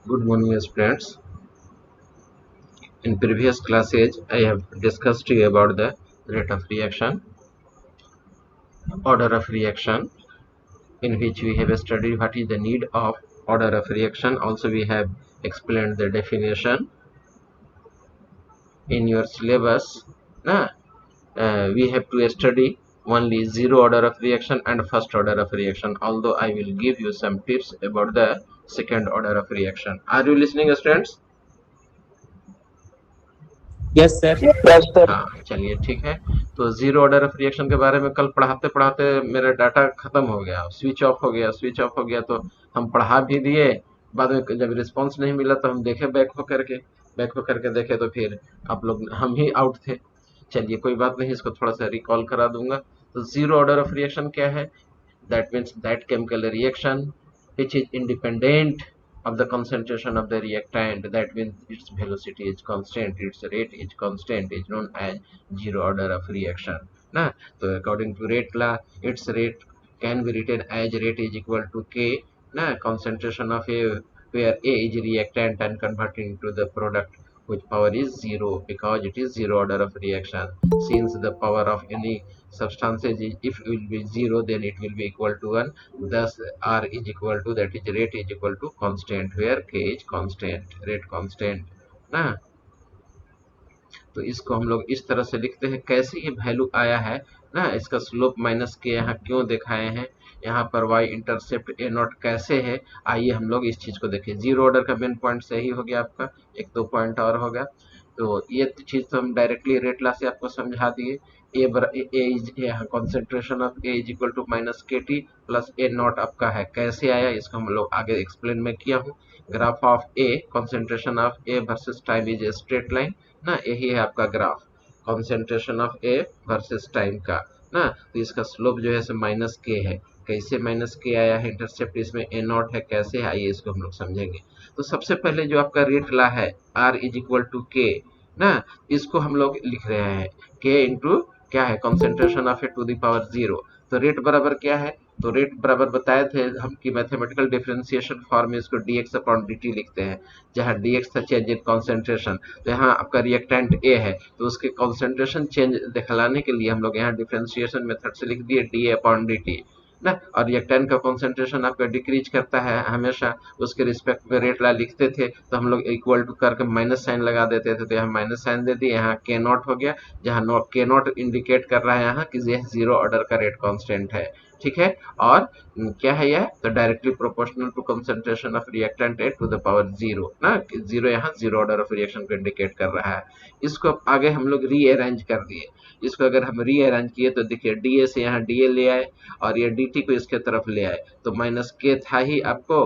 Good morning, students. In previous classes, I have discussed to you about the rate of reaction, order of reaction, in which we have studied what is the need of order of reaction. Also, we have explained the definition in your syllabus. Nah, we have to study only zero order of reaction and first order of reaction. Although I will give you some tips about the second order of reaction. Are you listening, students? Yes sir. हाँ, चलिए ठीक है। तो zero order of reaction के बारे में कल पढ़ाते पढ़ाते मेरा डाटा खत्म हो गया, स्विच ऑफ हो गया तो हम पढ़ा भी दिए। बाद में जब रिस्पांस नहीं मिला तो हम देखे बैक हो करके देखे तो फिर आप लोग हम ही आउट थे। चलिए कोई बात नहीं, इसको थोड़ा सा रिकॉल करा दूंगा। तो जीरो ऑर्डर ऑफ रिएक्शन क्या है? That means that chemical reaction which is independent of the concentration of the reactant, that means its velocity is constant, its rate is constant, is known as zero order of reaction na. So according to rate law, its rate can be written as rate is equal to k na, concentration of a, where a is reactant and converting to the product, whose power is zero because it is zero order of reaction. Since the power of any substances is, if it will be zero, then it will be equal to 1. Thus r is equal to, that is rate is equal to constant, where k is constant, rate constant ना। तो इसको हम लोग इस तरह से लिखते हैं। कैसे ये वैल्यू आया है ना, इसका स्लोप माइनस के यहाँ क्यों दिखाए हैं, यहाँ पर y इंटरसेप्ट ए नॉट कैसे है, आइए हम लोग इस चीज को देखें। जीरो ऑर्डर का मेन पॉइंट सही हो गया आपका, एक दो पॉइंट और होगा। तो ये चीज तो हम डायरेक्टली रेट लॉ से आपको समझा दिए। Concentration of A is equal to minus के टी प्लस ए नॉट आपका है। कैसे आया इसको हम लोग आगे एक्सप्लेन में किया हूँ। Graph of A, concentration of A versus time is a straight line ना, यही है आपका graph concentration of A versus time का ना। तो इसका स्लोप जो है सो माइनस के है। कैसे माइनस के आया है, इंटरसेप्ट इसमें ए नॉट है, कैसे है आइए इसको हम लोग समझेंगे। तो सबसे पहले जो आपका रेट ला है आर इज इक्वल टू के ना, इसको हम लोग लिख रहे हैं के इंटू क्या है, concentration of A to the power zero. तो रेट बराबर क्या है, तो रेट बराबर बताए थे हम कि मैथमेटिकल डिफरेंशिएशन फॉर्म में इसको dx अपॉन dt लिखते हैं, जहाँ dx था चेंज इन कॉन्सेंट्रेशन। तो यहाँ आपका रिएक्टेंट ए है तो उसके कॉन्सेंट्रेशन चेंज दिखलाने के लिए हम लोग यहाँ डिफरेंशिएशन मेथड से लिख दिए डी अपॉन डी टी ना। और रिएक्टेंट का कॉन्सेंट्रेशन आपका डिक्रीज करता है हमेशा, उसके रिस्पेक्ट में रेट ला लिखते थे तो हम लोग इक्वल टू करके माइनस साइन लगा देते थे। तो यहाँ माइनस साइन दे दिए, यहाँ के नॉट हो गया, जहाँ के नॉट इंडिकेट कर रहा है यहाँ कि यह जीरो ऑर्डर का रेट कांस्टेंट है। ठीक है। और क्या है यह, तो directly proportional to concentration of reactant at to the power zero ना, जीरो यहाँ जीरो ऑर्डर ऑफ रिएक्शन को इंडिकेट कर रहा है। इसको आगे हम लोग रीअरेंज कर दिए। इसको अगर हम रीअरेंज किए तो देखिए डी ए से यहाँ डी ए ले आए और ये डी टी को इसके तरफ ले आए, तो माइनस के था ही आपको,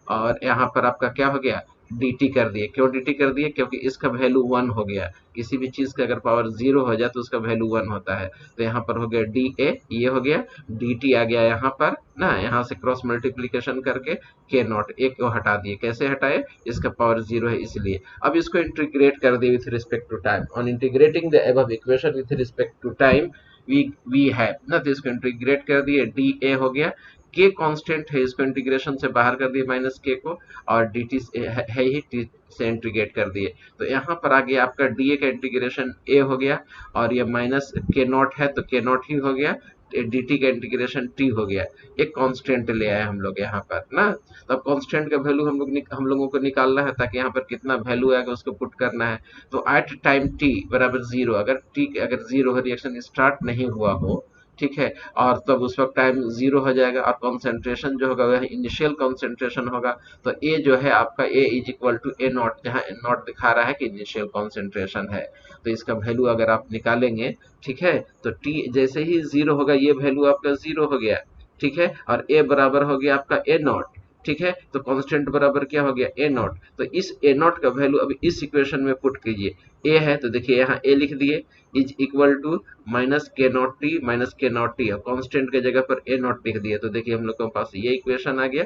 और यहाँ पर आपका क्या हो गया, dt कर दिए। क्यों dt कर दिए, क्योंकि इसका वैल्यू 1 हो गया। किसी भी चीज का अगर पावर 0 हो जाए तो उसका वैल्यू 1 होता है। तो यहाँ पर हो गया da, ये हो गया dt आ गया यहाँ पर ना, यहाँ से क्रॉस मल्टीप्लीकेशन करके के नॉट एक को हटा दिए। कैसे हटाए, इसका पावर 0 है इसलिए। अब इसको इंटीग्रेट कर दिए with respect to time. On integrating the above equation with respect to time we have ना, तो इसको इंटीग्रेट कर दिए, डी ए हो गया, के कांस्टेंट है, इसको इंटीग्रेशन से बाहर कर दिए माइनस के को, और डी टी है ही टी से इंटीग्रेट कर दिए। तो यहाँ पर आ गया आपका डी ए का इंटीग्रेशन ए हो गया, और ये माइनस के नॉट है तो के नॉट ही हो गया, डी टी का इंटीग्रेशन टी हो गया। एक कांस्टेंट ले आए हम लोग यहाँ पर ना। तो अब कांस्टेंट का वैल्यू हम लोगों को निकालना है, ताकि यहाँ पर कितना वैल्यू आएगा उसको पुट करना है। तो एट टाइम टी बराबर जीरो, अगर टी अगर जीरो हो, रिएक्शन स्टार्ट नहीं हुआ हो, ठीक है, और तब उस वक्त टाइम जीरो हो जाएगा और कॉन्सेंट्रेशन जो होगा वह इनिशियल कॉन्सेंट्रेशन होगा। तो ए जो है आपका A is equal to A naught, जहाँ ए नॉट दिखा रहा है कि इनिशियल कॉन्सेंट्रेशन है। तो इसका वैल्यू अगर आप निकालेंगे, ठीक है, तो टी जैसे ही जीरो होगा ये वैल्यू आपका जीरो हो गया, ठीक है, और ए बराबर हो गया आपका ए नॉट, ठीक है। तो कांस्टेंट बराबर क्या हो गया, ए नॉट। तो इस ए नॉट का वैल्यू अभी इस इक्वेशन में पुट कीजिए। ए है तो देखिए यहाँ ए लिख दिए, इज इक्वल टू माइनस के नॉट टी माइनस के नॉट टी, और कांस्टेंट के जगह पर ए नॉट लिख दिए। तो देखिए हम लोग के पास ये इक्वेशन आ गया,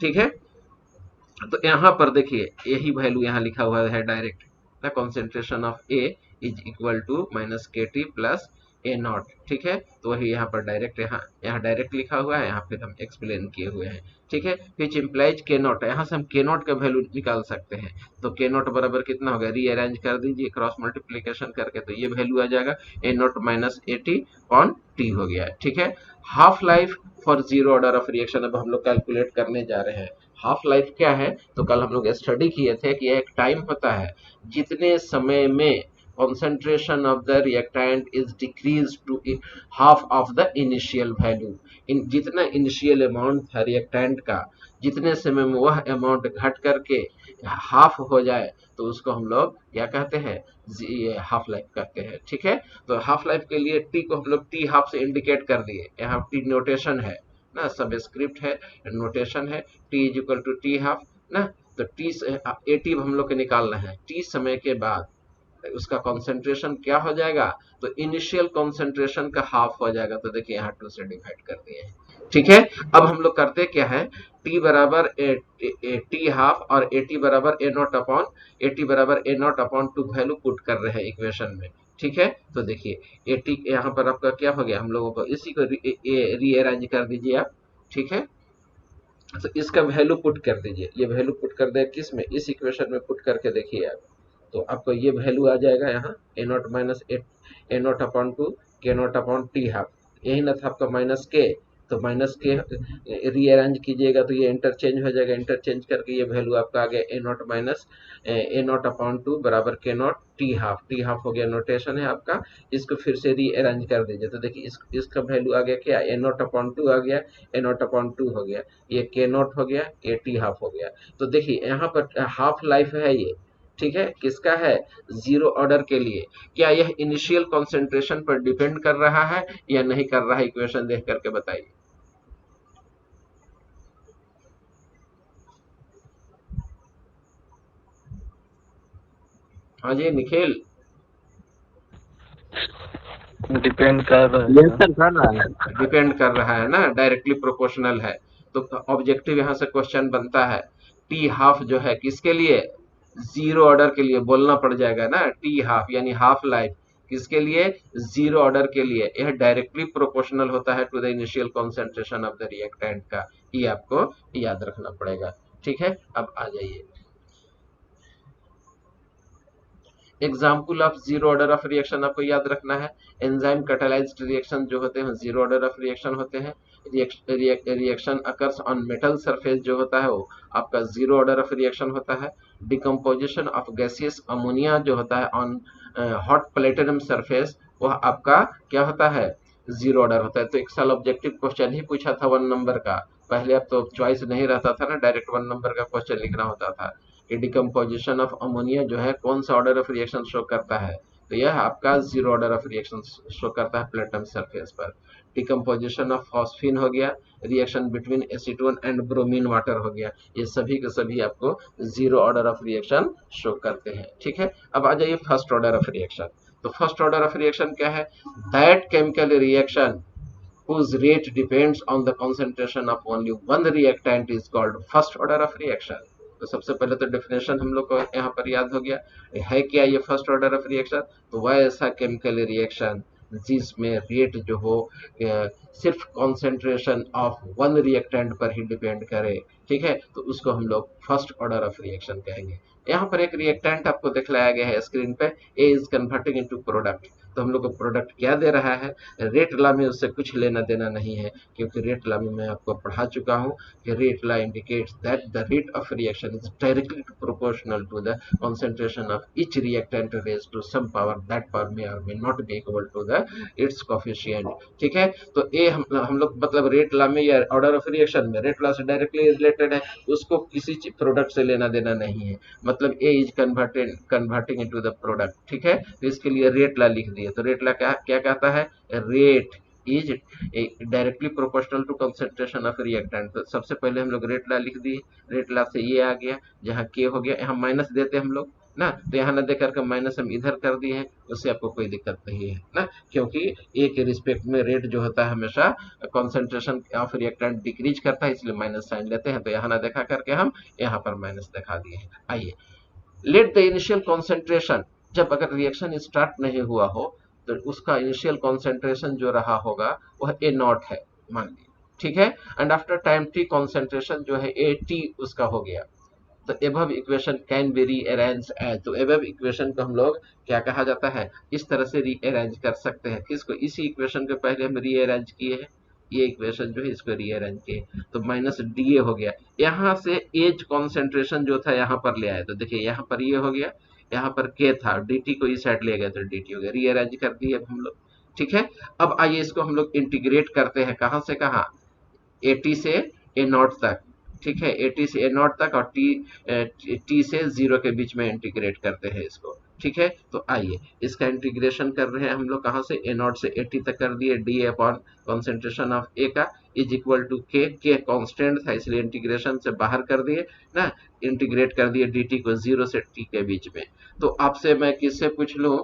ठीक है। तो यहाँ पर देखिए यही वैल्यू यहाँ लिखा हुआ है direct, the concentration of A is equal to minus के टी प्लस ए नॉट, ठीक है। तो वही यहाँ पर डायरेक्ट, यहाँ डायरेक्ट लिखा हुआ है, यहाँ फिर हम एक्सप्लेन किए हुए हैं, ठीक है। विच इम्प्लाइज के नॉट, यहाँ से हम के नॉट का वैल्यू निकाल सकते हैं। तो के नॉट बराबर कितना होगा, रीअरेंज कर दीजिए क्रॉस मल्टीप्लीकेशन करके, तो ये वैल्यू आ जाएगा A naught minus A T on T हो गया, ठीक है। Half life for zero order of reaction अब हम लोग कैलकुलेट करने जा रहे हैं। हाफ लाइफ क्या है, तो कल हम लोग स्टडी किए थे कि एक टाइम होता है जितने समय में concentration of the reactant is decreased to half of the initial value। इन जितना इनिशियल अमाउंट था रिएक्टेंट का, जितने समय में वह अमाउंट घट करके हाफ हो जाए तो उसको हम लोग क्या कहते हैं, हाफ लाइफ कहते हैं, ठीक है। तो हाफ लाइफ के लिए टी को हम लोग टी हाफ से इंडिकेट कर दिए, यहाँ टी नोटेशन है ना, सब स्क्रिप्ट है, नोटेशन है, t is equal to t half ना। तो टी ए टी हम लोग के निकालना है, टी समय के बाद उसका कंसंट्रेशन क्या हो जाएगा, तो इनिशियल कंसंट्रेशन का हाफ हो जाएगा। तो देखिए यहाँ 2 से डिवाइड कर दिए हैं, ठीक है। अब हम लोग करते क्या है, टी बराबर टी हाफ और ए टी बराबर A naught upon two value put कर रहे हैं इक्वेशन में, ठीक है। तो देखिए ए टी यहाँ पर आपका क्या हो गया, हम लोगों को इसी को रीअरेंज कर दीजिए आप, ठीक है। तो इसका वैल्यू पुट कर दीजिए, ये वैल्यू पुट कर दे किस में, इस इक्वेशन में पुट करके देखिए आप, तो आपको ये वैल्यू आ जाएगा यहाँ A naught minus A naught upon two K naught upon T half, यही ना था आपका माइनस के, तो माइनस के रीअरेंज कीजिएगा तो ये इंटरचेंज हो जाएगा, इंटरचेंज करके ये वैल्यू आपका आ गया A naught minus A naught upon two बराबर के नॉट टी हाफ हो गया, नोटेशन है आपका। इसको फिर से रीअरेंज कर दीजिए, तो देखिए इसका वैल्यू आ गया क्या, ए नॉट अपॉन टू आ गया, ए नॉट अपॉन टू हो गया, ये के नॉट हो गया, ए टी हाफ हो गया। तो देखिए यहाँ पर हाफ लाइफ है ये, ठीक है, किसका है, जीरो ऑर्डर के लिए। क्या यह इनिशियल कंसंट्रेशन पर डिपेंड कर रहा है या नहीं कर रहा है, इक्वेशन देख करके बताइए। हाँ जी निखिल, डिपेंड कर रहा है, डिपेंड कर रहा है ना, डायरेक्टली प्रोपोर्शनल है। तो ऑब्जेक्टिव यहाँ से क्वेश्चन बनता है, टी हाफ जो है किसके लिए, जीरो ऑर्डर के लिए बोलना पड़ जाएगा ना, टी हाफ यानी हाफ लाइफ किसके लिए, जीरो ऑर्डर के लिए। यह डायरेक्टली प्रोपोर्शनल होता है to the initial concentration of the reactant का, ये आपको याद रखना पड़ेगा, ठीक है। अब आ जाइए, example of zero order of reaction आपको याद रखना है। एंजाइम कैटालाइज्ड रिएक्शन जो होते हैं जीरो ऑर्डर ऑफ रिएक्शन होते हैं। Reaction occurs on metal surface जो होता है वो आपका जीरो ऑर्डर ऑफ रिएक्शन होता है। डिकम्पोजिशन ऑफ गैसियस अमोनिया जो होता है ऑन हॉट प्लेटिनम सरफेस, वह आपका क्या होता है, जीरो ऑर्डर होता है। तो एक साल ऑब्जेक्टिव क्वेश्चन ही पूछा था 1 नंबर का, पहले अब तो चॉइस नहीं रहता था ना, डायरेक्ट 1 नंबर का क्वेश्चन लिखना होता था कि डिकम्पोजिशन ऑफ अमोनिया जो है कौन सा ऑर्डर ऑफ रिएक्शन शो करता है, तो यह आपका zero order of reaction show करता है प्लेटिनम सरफेस पर। डिकम्पोजिशन ऑफ फॉस्फीन हो गया, reaction between acetone and bromine water हो गया, ये सभी के सभी आपको zero order of reaction show करते हैं, ठीक है। अब आ जाइए फर्स्ट ऑर्डर ऑफ रिएक्शन। तो फर्स्ट ऑर्डर ऑफ रिएक्शन क्या है, that chemical reaction whose rate depends on the concentration of only one reactant is called first order of reaction। तो सबसे पहले तो डेफिनेशन हम लोग को यहाँ पर याद हो गया है, क्या ये फर्स्ट ऑर्डर ऑफ रिएक्शन, तो वह ऐसा केमिकल रिएक्शन जिसमें रेट जो हो सिर्फ कॉन्सेंट्रेशन ऑफ वन रिएक्टेंट पर ही डिपेंड करे, ठीक है, तो उसको हम लोग फर्स्ट ऑर्डर ऑफ रिएक्शन कहेंगे। यहाँ पर एक रिएक्टेंट आपको दिखलाया गया है स्क्रीन पे, ए इज कन्वर्टिंग इनटू प्रोडक्ट। तो हम लोग को प्रोडक्ट क्या दे रहा है, रेट लॉ में उससे कुछ लेना देना नहीं है, क्योंकि रेट लॉ में मैं आपको पढ़ा चुका हूँ कि rate law indicates that the rate of reaction is directly proportional to the concentration of each reactant raised to some power, that power may or may not be equal to the its coefficient, ठीक है। तो ए हम लोग मतलब rate law में या order of reaction में rate law से डायरेक्टली रिलेटेड है, उसको किसी प्रोडक्ट से लेना देना नहीं है, मतलब A is converting into the product, ठीक है। तो इसके लिए रेट लॉ लिख दिए, तो रेट लॉ क्या क्या कहता है, rate is directly proportional to concentration of reactant. तो सबसे पहले हम लोग रेट लॉ लिख दिए, रेट लॉ से ये आ गया, जहाँ के हो गया, यहाँ माइनस देते हम लोग ना, तो यहाँ ना देकर के माइनस हम इधर कर दिए हैं, उससे आपको कोई दिक्कत नहीं है ना, क्योंकि ए के रिस्पेक्ट में रेट जो होता है हमेशा कंसंट्रेशन ऑफ रिएक्टेंट डिक्रीज करता है, इसलिए माइनस साइन लेते हैं। तो यहाँ ना देखा करके हम यहाँ पर माइनस दिखा दिए हैं। आइए, लेट द इनिशियल कॉन्सेंट्रेशन, जब अगर रिएक्शन स्टार्ट नहीं हुआ हो तो उसका इनिशियल कॉन्सेंट्रेशन जो रहा होगा वह ए नॉट है मान लीजिए, ठीक है। And after time t concentration जो है ए टी उसका हो गया। तो above equation can be rearrange as, तो एबव इक्वेशन को हम लोग क्या कहा जाता है, इस तरह से रीअरेंज कर सकते हैं। किसको, इसी इक्वेशन को पहले हम रीअरेंज किए हैं, ये इक्वेशन जो है इसको रीअरेंज किए तो माइनस डी ए हो गया। यहाँ से एज कॉन्सेंट्रेशन जो था यहाँ पर ले आए, तो देखिए यहाँ पर ये हो गया, यहाँ पर के था, डी टी को इस साइड ले गए तो डी टी हो गया, रीअरेंज कर दिए हम लोग, ठीक है। अब आइए इसको हम लोग इंटीग्रेट करते हैं, कहाँ से कहाँ, ए टी से ए नॉट तक, ठीक है, ए टी से ए नॉट तक, और टी से जीरो के बीच में इंटीग्रेट करते हैं इसको, ठीक है। तो आइए इसका इंटीग्रेशन कर रहे हैं हम लोग, कहाँ से, ए नॉट से ए टी तक कर दिए, डी अपॉन कॉन्सेंट्रेशन ऑफ ए का इज इक्वल टू के कांस्टेंट था इसलिए इंटीग्रेशन से बाहर कर दिए ना, इंटीग्रेट कर दिए डी टी को जीरो से टी के बीच में। तो आपसे मैं किससे पूछ लूं,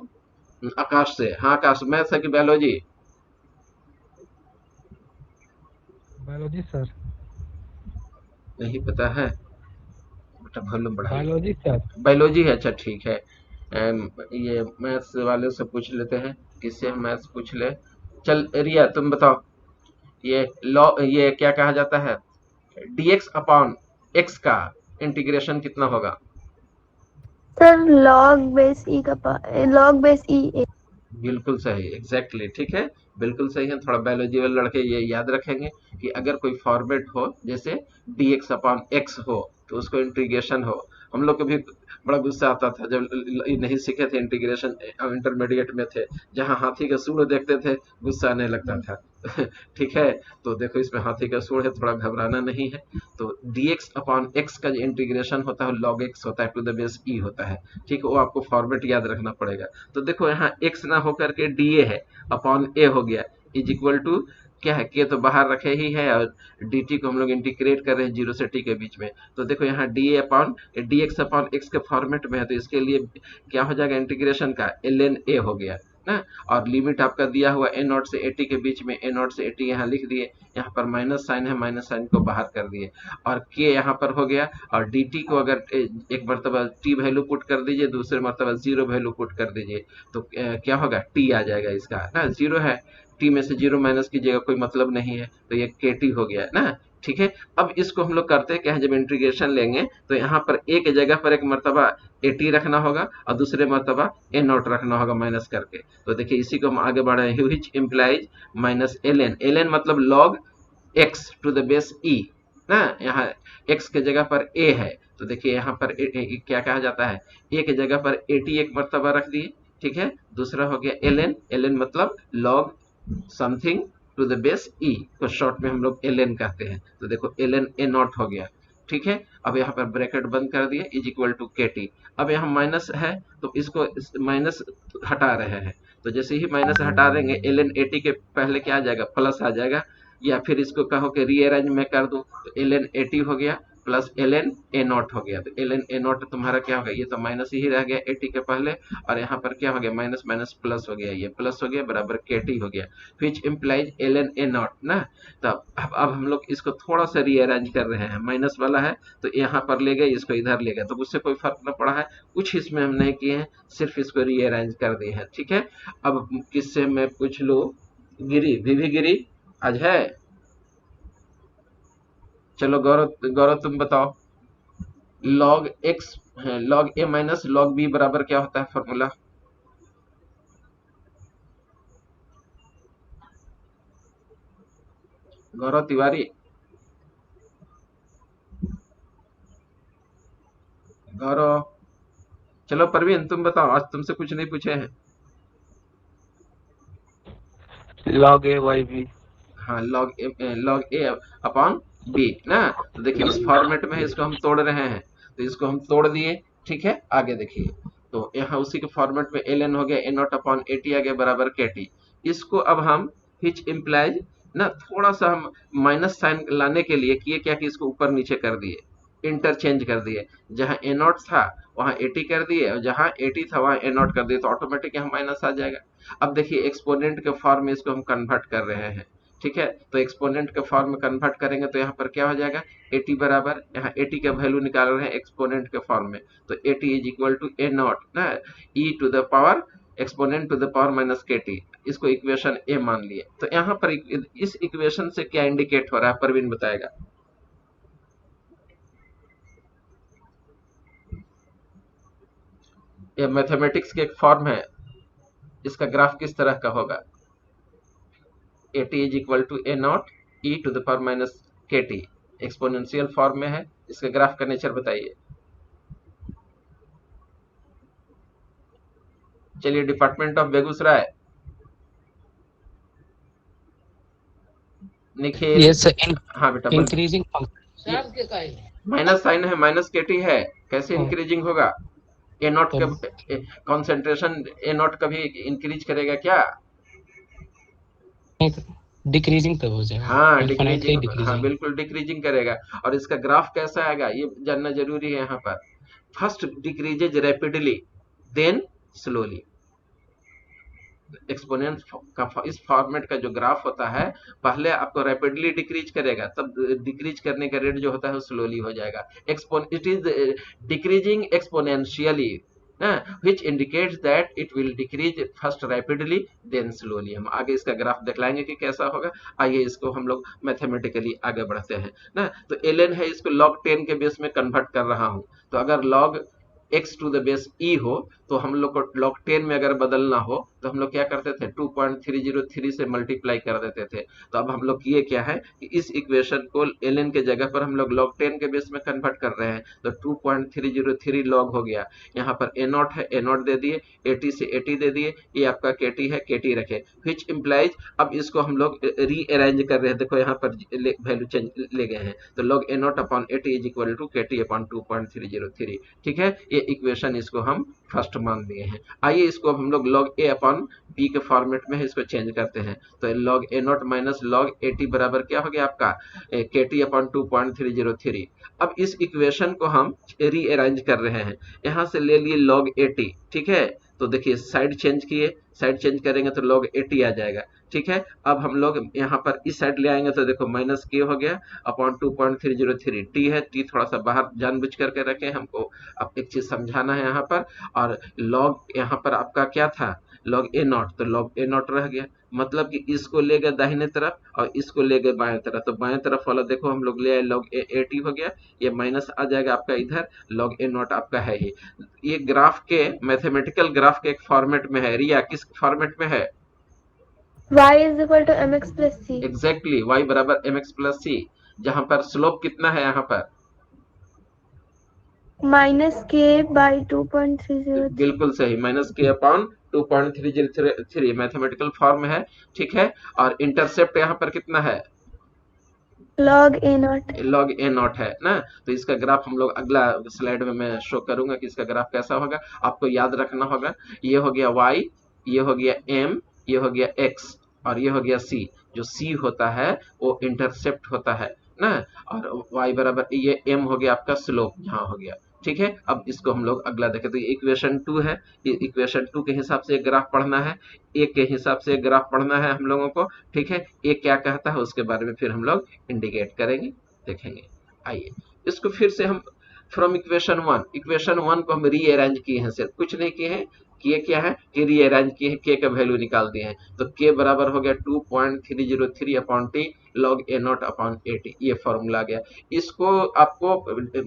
आकाश से। हाँ आकाश, मैथ्स है कि बायोलॉजी? Biology sir. नहीं पता है बेटा, वॉल्यूम बढ़ाइए। Biology sir. बायोलॉजी है, अच्छा ठीक है। ये मैथ्स वाले से पूछ लेते हैं, किससे हम मैथ्स पूछ ले। चल रिया तुम बताओ, ये लॉ, ये क्या कहा जाता है, dx अपॉन x का इंटीग्रेशन कितना होगा? सर लॉग बेस ई का लॉग बेस ई। बिल्कुल सही, एग्जैक्टली ठीक है, बिल्कुल सही है। थोड़ा बायोलॉजी वाले लड़के ये याद रखेंगे कि अगर कोई फॉर्मेट हो जैसे dx अपॉन x हो तो उसको इंटीग्रेशन हो। हम लोग को भी बड़ा गुस्सा आता था जब नहीं सीखे थे इंटीग्रेशन, इंटरमीडिएट में थे, जहाँ हाथी का सूंड देखते थे गुस्सा आने लगता था ठीक है। तो देखो इसमें हाथी का सूंड है, थोड़ा घबराना नहीं है। तो dx अपॉन x का जो इंटीग्रेशन होता है log x होता है, टू द बेस e होता है, ठीक है। वो आपको फॉर्मेट याद रखना पड़ेगा। तो देखो यहाँ x ना होकर के dA है, अपॉन a हो गया, इज इक्वल टू क्या है, के तो बाहर रखे ही है, और dt को हम लोग इंटीग्रेट कर रहे हैं जीरो से t के बीच में। तो देखो यहाँ dA upon dx upon x के फॉर्मेट में है, तो इसके लिए क्या हो जाएगा इंटीग्रेशन का, ln a हो गया ना। और लिमिट आपका दिया हुआ ए नॉट से ए टी के बीच में, ए नॉट से ए टी यहाँ लिख दिए, यहाँ पर माइनस साइन है, माइनस साइन को बाहर कर दिए, और के यहाँ पर हो गया। और डी टी को अगर एक मरतबा टी वैल्यू पुट कर दीजिए, दूसरे मरतबा जीरो वैल्यू पुट कर दीजिए, तो क्या होगा, टी आ जाएगा इसका ना, जीरो है, टी में से जीरो माइनस कीजिएगा, कोई मतलब नहीं है, तो ये के टी हो गया ना, ठीक है। अब इसको हम लोग करते हैं क्या है, जब इंटीग्रेशन लेंगे तो यहाँ पर ए के जगह पर एक मरतबा ए टी रखना होगा और दूसरे मरतबा ए नॉट रखना होगा माइनस करके। तो देखिए इसी को हम आगे बढ़ रहे हैं, which implies minus L N मतलब log X to the base E ना, यहाँ एक्स के जगह पर ए है, तो देखिए यहाँ पर क्या कहा जाता है, ए के जगह पर ए टी एक मरतबा रख दिए, ठीक है। दूसरा हो गया एल एन मतलब log something to the base E को शॉर्ट में हम लोग एल एन कहते हैं। तो देखो एल एन ए नॉट हो गया, ठीक है। अब यहाँ पर ब्रैकेट बंद कर दिए, इज इक्वल टू के टी। अब यहाँ माइनस है तो इसको माइनस हटा रहे हैं, तो जैसे ही माइनस हटा देंगे एल एन ए टी के पहले क्या आ जाएगा, प्लस आ जाएगा, या फिर इसको कहो कि रीअरेंज में कर दूं तो एल एन ए टी हो गया plus l n A naught हो गया। तो एल एन ए नॉट तुम्हारा क्या हो गया, ये तो माइनस ही रह गया ए टी के पहले, और यहाँ पर क्या हो गया, माइनस माइनस प्लस हो गया, ये प्लस हो गया बराबर के टी हो गया, which implies l n A naught ना। तो अब हम लोग इसको थोड़ा सा रीअरेंज कर रहे हैं, माइनस वाला है तो यहाँ पर ले गए, इसको इधर ले गए, तो उससे कोई फर्क न पड़ा है, कुछ इसमें हम नहीं किए हैं, सिर्फ इसको रीअरेंज कर दिए हैं, ठीक है। अब किससे मैं पूछ लूं, गिरी, भी गिरी आज है? चलो गौरव, गौरव तुम बताओ, लॉग एक्स लॉग ए माइनस लॉग बी बराबर क्या होता है फॉर्मूला? गौरव तिवारी, गौरव, चलो परवीन तुम बताओ, आज तुमसे कुछ नहीं पूछे हैं। log a by b। हाँ लॉग ए अपॉन बी ना। तो देखिए इस फॉर्मेट में है, इसको हम तोड़ रहे हैं, तो इसको हम तोड़ दिए, ठीक है। आगे देखिए, तो यहाँ उसी के फॉर्मेट में एल एन हो गया, A naught upon A T आ गया बराबर के टी। इसको अब हम हिच इम्प्लाइज ना, थोड़ा सा हम माइनस साइन लाने के लिए किए क्या कि इसको ऊपर नीचे कर दिए, इंटरचेंज कर दिए, जहाँ ए नॉट था वहाँ ए टी कर दिए, और जहाँ ए टी था वहाँ ए नॉट कर दिए, तो ऑटोमेटिक यहाँ माइनस आ जाएगा। अब देखिए एक्सपोनेंट के फॉर्म में इसको हम कन्वर्ट कर रहे हैं, ठीक है। तो एक्सपोनेंट के फॉर्म में कन्वर्ट करेंगे तो यहाँ पर क्या हो जाएगा, ए टी बराबर, यहाँ ए टी का वैल्यू निकाल रहे हैं एक्सपोनेंट के फॉर्म में, तो A T is equal to A naught ना, E to the power exponent to the power minus के टी, इसको इक्वेशन ए मान लिए। तो यहाँ पर इस इक्वेशन से क्या इंडिकेट हो रहा है, परवीन बताएगा। ये मैथमेटिक्स की एक फॉर्म है, इसका ग्राफ किस तरह का होगा, A T is equal to A naught e to the power minus के टी, एक्सपोनेंशियल फॉर्म में है। इसके ग्राफ का नेचर बताइए। चलिए department of Begusarai, Nikhil. Yes sir, हाँ बेटा इंक्रीजिंग माइनस साइन है, माइनस के टी है, कैसे इंक्रीजिंग होगा, ए नॉट का कॉन्सेंट्रेशन ए नॉट कभी इंक्रीज करेगा क्या, डिक्रीजिंग तब हो जाएगा। हाँ डिक्रीजिंग, हाँ बिल्कुल डिक्रीजिंग करेगा। और इसका ग्राफ कैसा आएगा ये जानना जरूरी है यहाँ पर। First decreases rapidly then slowly. Exponent का इस फॉर्मेट का जो ग्राफ होता है, पहले आपको रैपिडली डिक्रीज करेगा, तब डिक्रीज करने का रेट जो होता है वो स्लोली हो जाएगा। It is decreasing exponentially, which indicates that it will decrease first rapidly then slowly। हम आगे इसका ग्राफ दिखलाएंगे कि कैसा होगा। आइए इसको हम लोग मैथमेटिकली आगे बढ़ते हैं ना। तो ln है, इसको log 10 के बेस में कन्वर्ट कर रहा हूं। तो अगर log x to the base e हो, तो हम लोग को log 10 में अगर बदलना हो तो हम लोग क्या करते थे, 2.303 से मल्टीप्लाई कर देते थे। तो अब हम लोग किए क्या है कि इस इक्वेशन को ln के जगह पर हम लोग log 10 के बेस में कन्वर्ट कर रहे हैं। तो 2.303 log हो गया। यहाँ पर a नॉट है, a नॉट दे दिए, 80 से 80 दे दिए, ये आपका kt है, kt रखे, which implies, अब इसको हम लोग रीअरेंज कर रहे हैं। देखो यहाँ पर वैल्यू चेंज ले गए हैं। तो log a naught upon 80 is equal to kt upon 2.303। ठीक है, ये इक्वेशन इसको हम फर्स्ट मान लिए हैं। आइए इसको अब हम लोग log a अपॉन b के फॉर्मेट में है, इसको चेंज करते हैं। तो log a not minus log 80 बराबर क्या हो गया आपका, kt अपॉन 2.303। अब इस इक्वेशन को हम रीअरेंज कर रहे हैं। यहाँ से ले लिए log 80, ठीक है। तो देखिए साइड चेंज किए, साइड चेंज करेंगे तो log 80 आ जाएगा। ठीक है, अब हम लोग यहाँ पर इस साइड ले आएंगे तो देखो माइनस के हो गया अपॉन 2.303। टी है, टी थोड़ा सा बाहर जानबूझ करके रखे हमको, अब एक चीज समझाना है यहाँ पर। और log यहाँ पर आपका क्या था, log a नॉट, तो log a नॉट रह गया। मतलब कि इसको ले गए दाहिने तरफ और इसको ले गए बाएं तरफ। तो बाएं तरफ वाला देखो हम लोग ले आए, log a 80 हो गया, ये माइनस आ जाएगा आपका इधर, log a नॉट आपका है ही। ये ग्राफ के मैथमेटिकल ग्राफ के एक फॉर्मेट में है। रिया किस फॉर्मेट में है, y is equal to mx plus c। Exactly, y बराबर mx प्लस सी, जहां पर स्लोप कितना है यहाँ पर, माइनस के बाई 2.303। बिल्कुल सही, माइनस के अपॉन 2.303 मैथमेटिकल फॉर्म है। ठीक है, और इंटरसेप्ट यहाँ पर कितना है, log a not. log a not है ना। तो इसका ग्राफ हम लोग अगला स्लाइड में मैं शो करूंगा कि इसका ग्राफ कैसा होगा। आपको याद रखना होगा, ये हो गया y, ये हो गया m, ये हो गया x और ये हो गया c। जो c होता है वो इंटरसेप्ट होता है ना, और y बराबर ये m हो गया आपका स्लोप यहाँ हो गया। ठीक है, अब इसको हम लोग अगला देखें। तो इक्वेशन 2 है, इक्वेशन 2 के हिसाब से ग्राफ पढ़ना है, एक के हिसाब से ग्राफ पढ़ना है हम लोगों को। ठीक है, एक क्या कहता है उसके बारे में फिर हम लोग इंडिकेट करेंगे, देखेंगे। आइए इसको फिर से हम फ्रॉम इक्वेशन 1, इक्वेशन 1 को हम रीअरेंज किए हैं, सिर्फ कुछ नहीं किए हैं, किए क्या है कि रीअरेंज किए हैं, के का वैल्यू निकाल दिए हैं। तो के बराबर हो गया 2.303 upon T log a naught upon 80, ये फॉर्मूला आ गया। इसको आपको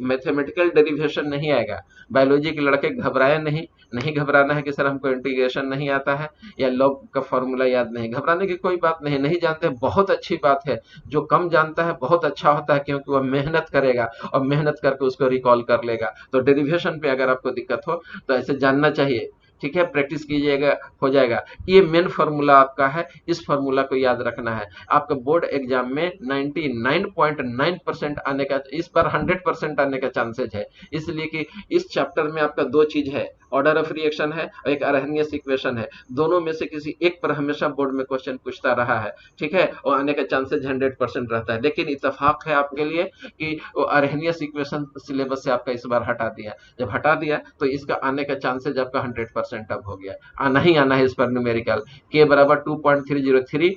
मैथमेटिकल डेरिवेशन नहीं आएगा, बायोलॉजी के लड़के घबराए नहीं, नहीं घबराना है कि सर हमको इंटीग्रेशन नहीं आता है या log का फॉर्मूला याद नहीं, घबराने की कोई बात नहीं। नहीं जानते बहुत अच्छी बात है, जो कम जानता है बहुत अच्छा होता है, क्योंकि वह मेहनत करेगा और मेहनत करके उसको रिकॉल कर लेगा। तो डेरिवेशन पे अगर आपको दिक्कत हो तो ऐसे जानना चाहिए। ठीक है, प्रैक्टिस कीजिएगा, हो जाएगा। ये मेन फॉर्मूला आपका है, इस फॉर्मूला को याद रखना है। आपका बोर्ड एग्जाम में 99.9% आने का, इस पर 100% आने का चांसेज है, इसलिए कि इस चैप्टर में आपका दो चीज है, ऑर्डर ऑफ रिएक्शन है और एक अरहेनियस इक्वेशन है। दोनों में से किसी एक पर हमेशा बोर्ड में क्वेश्चन पूछता रहा है। ठीक है, और आने का चांसेज 100% रहता है। लेकिन इत्तेफाक है आपके लिए कि वो अरहेनियस इक्वेशन सिलेबस से आपका इस बार हटा दिया। जब हटा दिया तो इसका आने का चांसेज आपका 100% 50% अब हो गया, नहीं आना है इस पर न्यूमेरिकल। K बराबर 2.303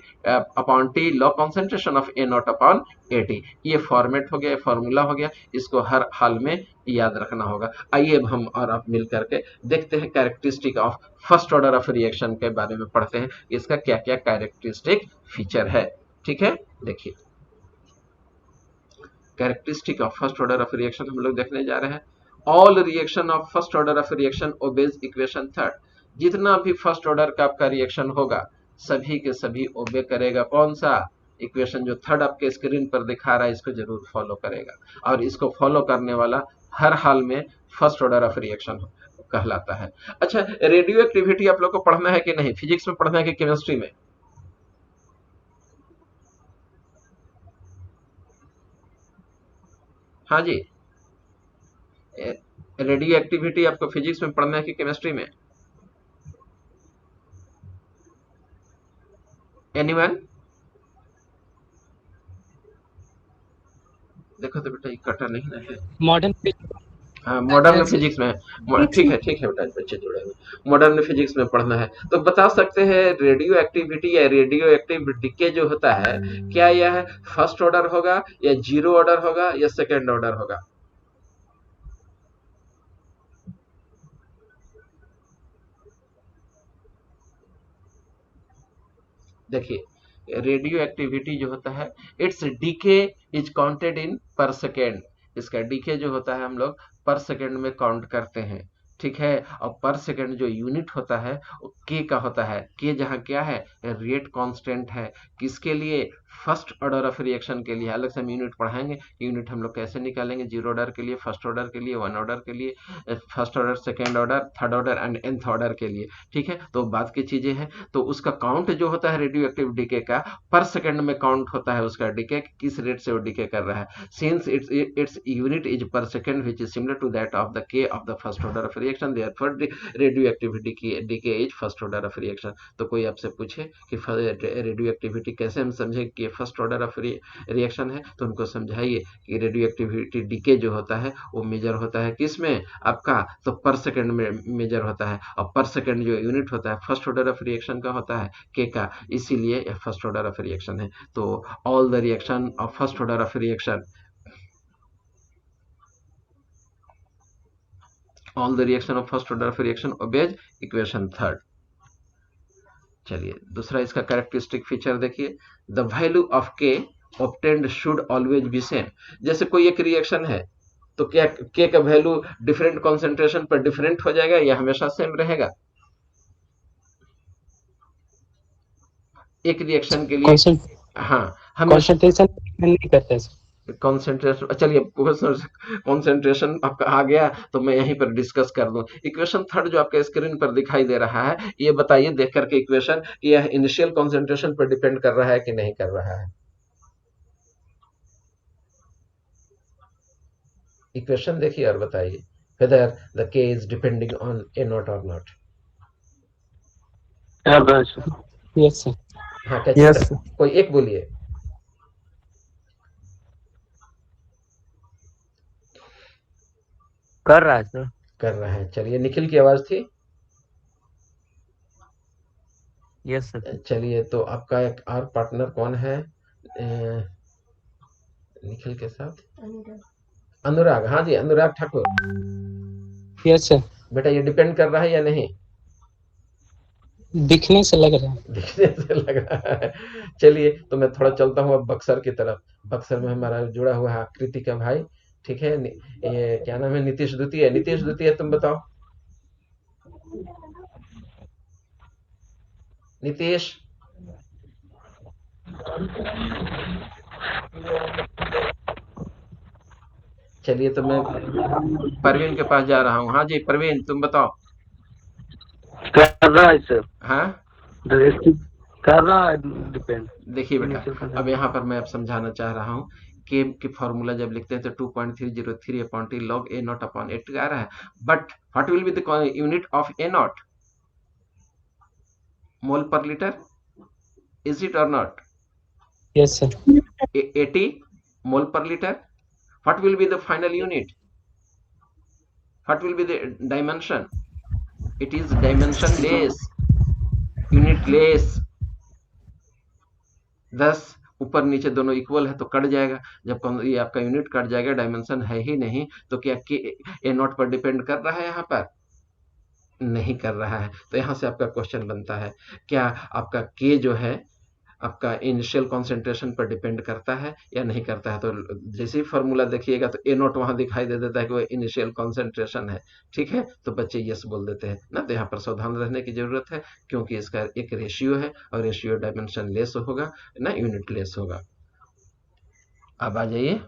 upon T log concentration of A naught upon AT। ये फॉर्मेट हो गया, फॉर्मूला हो गया, इसको हर हाल में याद रखना होगा। आइए अब हम और आप मिल करके देखते हैं characteristic of first order of reaction के बारे में पढ़ते हैं, इसका क्या क्या कैरेक्टरिस्टिक फीचर है। ठीक है, देखिए characteristic of first order of reaction हम लोग देखने जा रहे हैं। All reaction of first order of reaction obeys equation third. जितना भी फर्स्ट ऑर्डर का आपका रिएक्शन होगा सभी के सभी ओबे करेगा कौन सा इक्वेशन, जो थर्ड आपके स्क्रीन पर दिखा रहा है इसको जरूर फॉलो करेगा, और इसको फॉलो करने वाला हर हाल में फर्स्ट ऑर्डर ऑफ रिएक्शन कहलाता है। अच्छा, रेडियो एक्टिविटी आप लोग को पढ़ना है कि नहीं, फिजिक्स में पढ़ना है कि केमिस्ट्री में? हाँ जी, रेडियो एक्टिविटी आपको फिजिक्स में पढ़ना है कि केमिस्ट्री में? एनीवन? देखो तो बेटा ये कटा नहीं ना है। मॉडर्न हाँ, मॉडर्न फिजिक्स में ठीक है बेटा, बच्चे जुड़े हुए मॉडर्न फिजिक्स में पढ़ना है तो बता सकते हैं रेडियो एक्टिविटी या रेडियो एक्टिव डीके जो होता है, क्या यह फर्स्ट ऑर्डर होगा या जीरो ऑर्डर होगा या सेकेंड ऑर्डर होगा? देखिए रेडियो एक्टिविटी जो होता है its decay is counted in per second. इसका डीके जो होता है हम लोग पर सेकेंड में काउंट करते हैं, ठीक है। और पर सेकेंड जो यूनिट होता है वो के का होता है। के जहाँ क्या है, रेट कांस्टेंट है। किसके लिए? फर्स्ट ऑर्डर ऑफ रिएक्शन के लिए। अलग से हम यूनिट पढ़ाएंगे, यूनिट हम लोग कैसे निकालेंगे, जीरो ऑर्डर के लिए, फर्स्ट ऑर्डर के लिए, वन ऑर्डर के लिए, first order, second order, third order and nth order के लिए, ठीक है। तो बात की चीजें हैं, तो उसका काउंट जो होता है रेडियो एक्टिव डीके का पर सेकेंड में काउंट होता है उसका डीके, किस रेट से वो डीके कर रहा है। Since its unit is per second which is similar to that of the K of the first order of reaction, therefore radioactivity की decay is first order of reaction. तो कोई आपसे पूछे कि रेडियो एक्टिविटी कैसे हम समझे कि ये फर्स्ट ऑर्डर ऑफ रिएक्शन है, तो उनको समझाइए कि रेडियो एक्टिविटी डीके जो होता है वो मेजर होता है किस में आपका, तो पर सेकेंड में मेजर होता है। और पर सेकेंड जो यूनिट होता है फर्स्ट ऑर्डर ऑफ रिएक्शन का होता है के का, इसीलिए यह फर्स्ट ऑर्डर ऑफ रिएक्शन है। तो all the reaction of first order of reaction, all the reaction of first order of reaction obeys equation third। चलिए दूसरा इसका कैरेक्टरिस्टिक फीचर देखिए, द वैल्यू ऑफ के obtained should always be same. जैसे कोई एक रिएक्शन है तो क्या के का वैल्यू डिफरेंट कॉन्सेंट्रेशन पर डिफरेंट हो जाएगा या हमेशा सेम रहेगा? एक रिएक्शन के लिए हाँ हम कंसंट्रेशन नहीं करते हैं। कॉन्सेंट्रेशन, चलिए कॉन्सेंट्रेशन आपका आ गया तो मैं यहीं पर डिस्कस कर दूं। इक्वेशन थर्ड जो आपके स्क्रीन पर दिखाई दे रहा है, ये बताइए देख करके इक्वेशन, यह इनिशियल कॉन्सेंट्रेशन पर डिपेंड कर रहा है कि नहीं कर रहा है? इक्वेशन देखिए और बताइए whether the k is depending on a naught or not। Yes sir. हाँ कैसे कोई एक बोलिए। कर रहा है सर, कर रहा है। चलिए निखिल की आवाज थी। Yes sir. चलिए तो आपका एक और पार्टनर कौन है निखिल के साथ? अनुराग। हाँ जी अनुराग ठाकुर। Yes sir. बेटा ये डिपेंड कर रहा है या नहीं? दिखने से लग रहा है। दिखने से लग रहा है। चलिए तो मैं थोड़ा चलता हूँ अब बक्सर की तरफ। बक्सर में हमारा जुड़ा हुआ है आकृति का भाई, ठीक है। ये क्या नाम है? नीतीश द्वितीय। नीतीश द्वितीय तुम बताओ। नीतीश। चलिए तो मैं परवीन के पास जा रहा हूँ। हाँ जी परवीन तुम बताओ। कर रहा है सर। हाँ कर रहा है डिपेंड। देखिए बेटा अब यहाँ पर मैं अब समझाना चाह रहा हूँ के की फॉर्मूला जब लिखते हैं तो 2.303 upon T log A naught upon at आ रहा है, but what will be the unit of A naught? Mole per litre, is it और not? Yes sir. 80 mole per liter। What will be the final unit? What will be the dimension? It is dimension less, unit less. 10 ऊपर नीचे दोनों equal है तो cut जाएगा। जब ये आपका यूनिट कट जाएगा, डायमेंशन है ही नहीं, तो क्या ए नॉट पर डिपेंड कर रहा है? यहाँ पर नहीं कर रहा है। तो यहाँ से आपका क्वेश्चन बनता है, क्या आपका के जो है आपका इनिशियल कॉन्सेंट्रेशन पर डिपेंड करता है या नहीं करता है? तो जैसे ही फॉर्मूला देखिएगा तो ए नॉट वहां दिखाई दे देता है कि वो इनिशियल कॉन्सेंट्रेशन है। ठीक है, तो बच्चे यस बोल देते हैं ना। तो यहाँ पर सावधान रहने की जरूरत है, क्योंकि इसका एक रेशियो है और रेशियो डायमेंशन लेस होगा ना, यूनिट लेस होगा। अब आ जाइए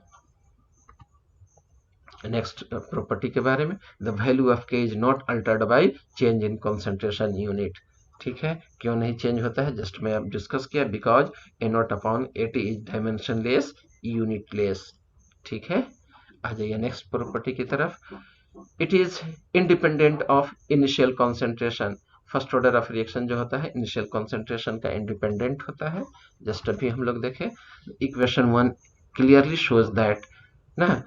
नेक्स्ट प्रॉपर्टी के बारे में। द वैल्यू ऑफ के is not Altered by change in concentration unit. ठीक है, क्यों नहीं चेंज होता है? जस्ट मैं अब डिस्कस किया, because A naught upon eighty is dimension less, unit less. ठीक है, आ जाइए नेक्स्ट प्रॉपर्टी की तरफ। It is independent of initial concentration. First order of reaction जो होता है इनिशियल कॉन्सेंट्रेशन का इंडिपेंडेंट होता है। जस्ट अभी हम लोग देखें, इक्वेशन 1 क्लियरली शोज दैट ना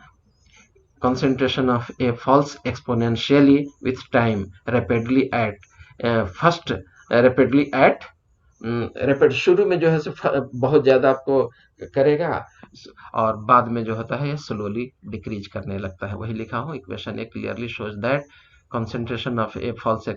concentration of a falls exponentially with time rapidly at rapidly at rapid शुरू में जो है बहुत ज्यादा आपको करेगा और बाद में जो होता है ये स्लोली डिक्रीज करने लगता है। वही लिखा हूँ, equation A clearly shows that concentration of a falls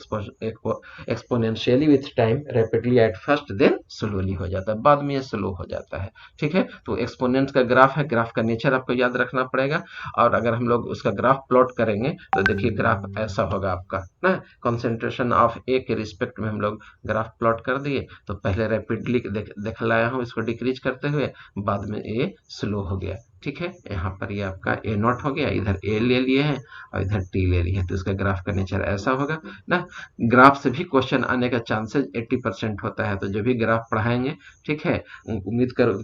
exponentially with time rapidly at first then slowly हो जाता है, बाद में ये स्लो हो जाता है। ठीक है, तो एक्सपोनेंट का ग्राफ है, ग्राफ का नेचर आपको याद रखना पड़ेगा। और अगर हम लोग उसका ग्राफ प्लॉट करेंगे तो देखिए ग्राफ ऐसा होगा आपका ना, कंसेंट्रेशन ऑफ ए के रिस्पेक्ट में हम लोग ग्राफ प्लॉट कर दिए। तो पहले रैपिडली देख लाया हूँ इसको डिक्रीज करते हुए, बाद में ये स्लो हो गया। ठीक है, यहाँ पर ये आपका ए नॉट हो गया, इधर ए ले लिए हैं और इधर टी ले लिए हैं, तो इसका ग्राफ का नेचर ऐसा होगा ना। ग्राफ से भी क्वेश्चन आने का चांसेस 80% होता है, तो जो भी ग्राफ पढ़ाएंगे, ठीक है,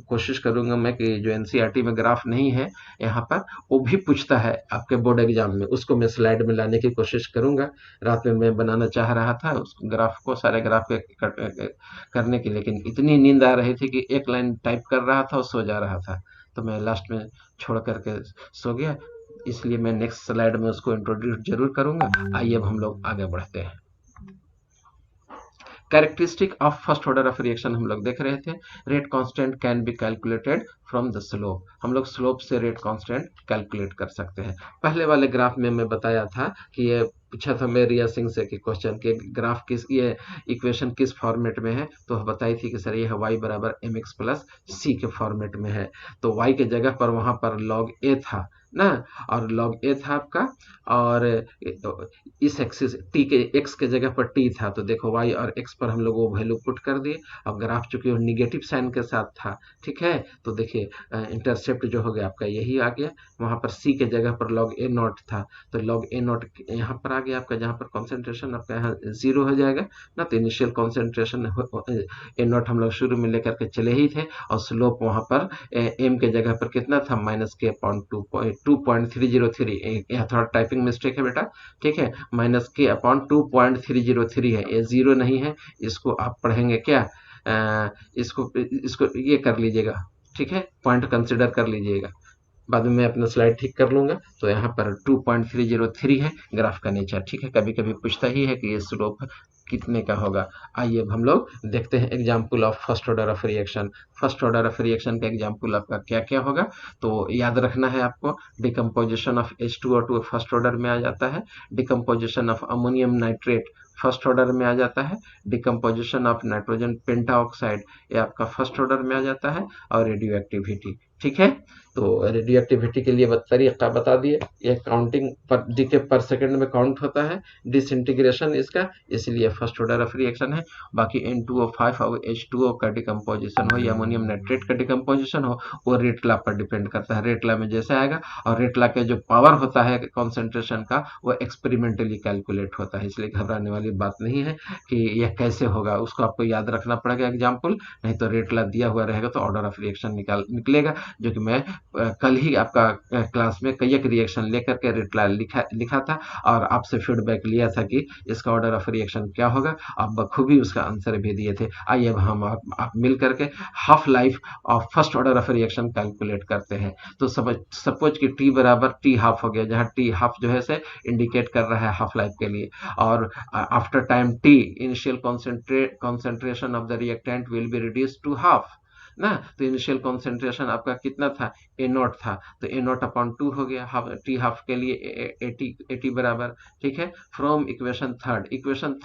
कोशिश करूंगा मैं कि जो एनसीईआरटी में ग्राफ नहीं है यहाँ पर, वो भी पूछता है आपके बोर्ड एग्जाम में, उसको मैं स्लाइड में लाने की कोशिश करूंगा। रात में मैं बनाना चाह रहा था उस ग्राफ को, सारे ग्राफ करने की, लेकिन इतनी नींद आ रही थी कि एक लाइन टाइप कर रहा था और सो जा रहा था, तो मैं लास्ट में छोड़ करके सो गया। इसलिए मैं नेक्स्ट स्लाइड में उसको इंट्रोड्यूस जरूर करूंगा। आइए अब हम लोग आगे बढ़ते हैं। Characteristic of first order of reaction हम लोग देख रहे थे। Rate constant can be calculated from the slope. हम लोग स्लोप से रेट कांस्टेंट कैलकुलेट कर सकते हैं। पहले वाले ग्राफ में मैं बताया था कि ये पूछा था मैं रिया सिंह से कि क्वेश्चन के ग्राफ किस, ये इक्वेशन किस फॉर्मेट में है, तो बताई थी कि सर ये है y बराबर mx प्लस c के फॉर्मेट में है। तो y के जगह पर वहां पर log a था ना, और log a था आपका, और इस एक्सिस t के x के जगह पर t था, तो देखो y और x पर हम लोग वो वैल्यू पुट कर दिए। अब ग्राफ चूंकि वो निगेटिव साइन के साथ था, ठीक है, तो देखिए इंटरसेप्ट जो हो गया आपका यही आ गया। वहां पर c के जगह पर log a नॉट था, तो log a नॉट यहाँ पर आ गया आपका, जहाँ पर कॉन्सेंट्रेशन आपका यहाँ 0 हो जाएगा ना। तो इनिशियल कॉन्सेंट्रेशन a नॉट हम लोग शुरू में लेकर के चले ही थे, और स्लोप वहां पर m के जगह पर कितना था, -k/2.303। यहाँ थोड़ा टाइपिंग मिस्टेक है बेटा, ठीक है, -k/2.303 है, ये 0 नहीं है। इसको आप पढ़ेंगे क्या, इसको ये कर लीजिएगा, ठीक है, पॉइंट कंसिडर कर लीजिएगा, बाद में मैं अपना स्लाइड ठीक कर लूंगा। तो यहाँ पर 2.303 है ग्राफ का नेचर, ठीक है। कभी कभी पूछता ही है कि ये स्लोप कितने का होगा। आइए अब हम लोग देखते हैं example of first order of reaction. First order of reaction का एग्जाम्पल आपका क्या क्या होगा, तो याद रखना है आपको। Decomposition of H2O2 first order में आ जाता है, decomposition of ammonium nitrate first order में आ जाता है, डिकम्पोजिशन ऑफ नाइट्रोजन पेंटाऑक्साइड ये आपका फर्स्ट ऑर्डर में आ जाता है, और रेडियो एक्टिविटी, ठीक है। तो रेडियो एक्टिविटी के लिए तरीका बता दिए, ये काउंटिंग पर डीके पर सेकंड में काउंट होता है, डिसइंटीग्रेशन इसका, इसलिए फर्स्ट ऑर्डर ऑफ रिएक्शन है। बाकी N2O5 और H2O का डिकम्पोजिशन हो या अमोनियम नाइट्रेट का डिकम्पोजिशन हो, वो रेट लॉ पर डिपेंड करता है, रेट लॉ में जैसे आएगा। और रेट लॉ का जो पावर होता है कॉन्सेंट्रेशन का, वो एक्सपेरिमेंटली कैलकुलेट होता है, इसलिए घबराने वाली बात नहीं है कि यह कैसे होगा, उसको आपको याद रखना पड़ेगा एग्जाम्पल, नहीं तो रेट लॉ दिया हुआ रहेगा तो ऑर्डर ऑफ रिएक्शन निकलेगा, जो कि मैं कल ही आपका क्लास में कई एक रिएक्शन लेकर के रेट लॉ लिखा था, और आपसे फीडबैक लिया था कि इसका ऑर्डर ऑफ रिएक्शन क्या होगा, आप बखूबी उसका आंसर भी दिए थे। आइए अब हम आप मिल करके half life of first order of reaction calculate करते हैं। तो सपोज कि टी बराबर टी हाफ हो गया, जहाँ टी हाफ जो है से इंडिकेट कर रहा है हाफ लाइफ के लिए, और after time t initial concentration of the reactant will be reduced to half ना। तो इनिशियल कॉन्सेंट्रेशन आपका कितना था, ए नॉट था, तो ए नॉट अपॉन 2 हो गया, हाफ टी हाफ के लिए 80 बराबर। ठीक है, फ्रॉम इक्वेशन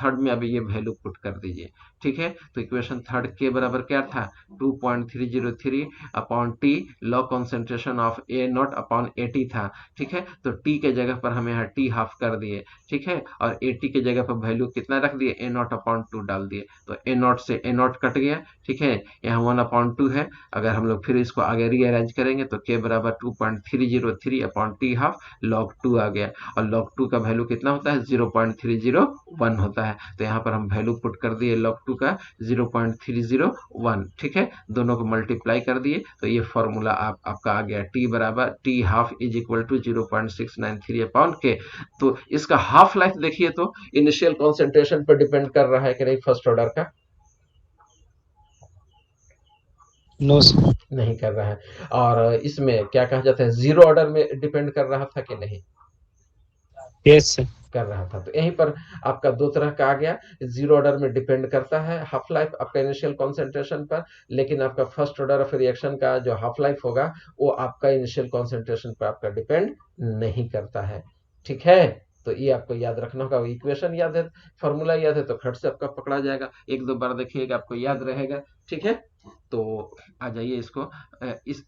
थर्ड में अभी ये वैल्यू पुट कर दीजिए। ठीक है, तो इक्वेशन थर्ड के बराबर क्या था, 2.303 upon T log concentration of A naught upon 80 था। ठीक है, तो टी के जगह पर हमें यहाँ टी हाफ कर दिए। ठीक है, और 80 के जगह पर वैल्यू कितना रख दिए, ए नॉट अपॉन 2 डाल दिए, तो ए नॉट से ए नॉट कट गया। ठीक है, यहाँ 1/2 है। अगर हम लोग फिर इसको आगे रीअरेंज करेंगे तो के बराबर 2.303 अपॉन टी हाफ लॉग 2 आ गया, और लॉग 2 का वैल्यू कितना होता है, 0.301 होता है। तो यहाँ पर हम वैल्यू पुट कर दिए लॉग 2 का 0.301। ठीक है, दोनों को मल्टीप्लाई कर दिए, तो ये फॉर्मूला आपका आ गया, टी बराबर t half is equal to 0.693 upon k. तो इसका हाफ लाइफ देखिए तो इनिशियल कॉन्सेंट्रेशन पर डिपेंड कर रहा है कि नहीं, फर्स्ट ऑर्डर का नो सर। नहीं कर रहा है। और इसमें क्या कहा जाता है, जीरो ऑर्डर में डिपेंड कर रहा था कि नहीं, यस सर। कर रहा था। तो यहीं पर आपका दो तरह का आ गया, जीरो ऑर्डर में डिपेंड करता है हाफ लाइफ आपका इनिशियल कॉन्सेंट्रेशन पर, लेकिन आपका फर्स्ट ऑर्डर ऑफ रिएक्शन का जो हाफ लाइफ होगा वो आपका इनिशियल कॉन्सेंट्रेशन पर आपका डिपेंड नहीं करता है। ठीक है, तो ये आपको याद रखना होगा। इक्वेशन याद है, फॉर्मूला याद है, तो खट से आपका पकड़ा जाएगा, एक दो बार देखिएगा आपको याद रहेगा। ठीक है, तो आ जाइए इसको,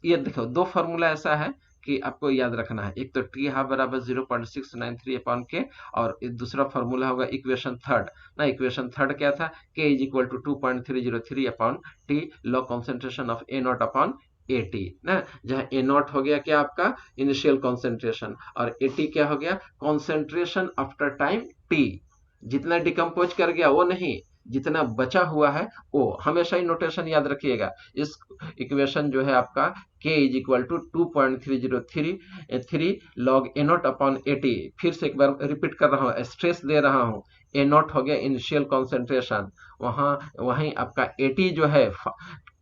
ये देखो दो फॉर्मूला ऐसा है कि आपको याद रखना है, एक तो टी हाफ बराबर 0.693 अपॉन के, और दूसरा फॉर्मूला होगा इक्वेशन थर्ड ना। इक्वेशन थर्ड क्या था, k is equal to 2.303 upon T log concentration of A naught upon 80 ना, जहां ए नॉट हो गया क्या आपका इनिशियल कॉन्सेंट्रेशन, और 80 क्या हो गया कॉन्सेंट्रेशन आफ्टर टाइम टी। जितना डिकम्पोज कर गया वो नहीं, जितना बचा हुआ है वो। हमेशा ही नोटेशन याद रखिएगा। इस इक्वेशन जो है आपका k is equal to 2.303 log A naught upon 80। फिर से एक बार रिपीट कर रहा हूँ, स्ट्रेस दे रहा हूँ, ए नॉट हो गया इनिशियल कॉन्सेंट्रेशन, वहीं आपका 80 जो है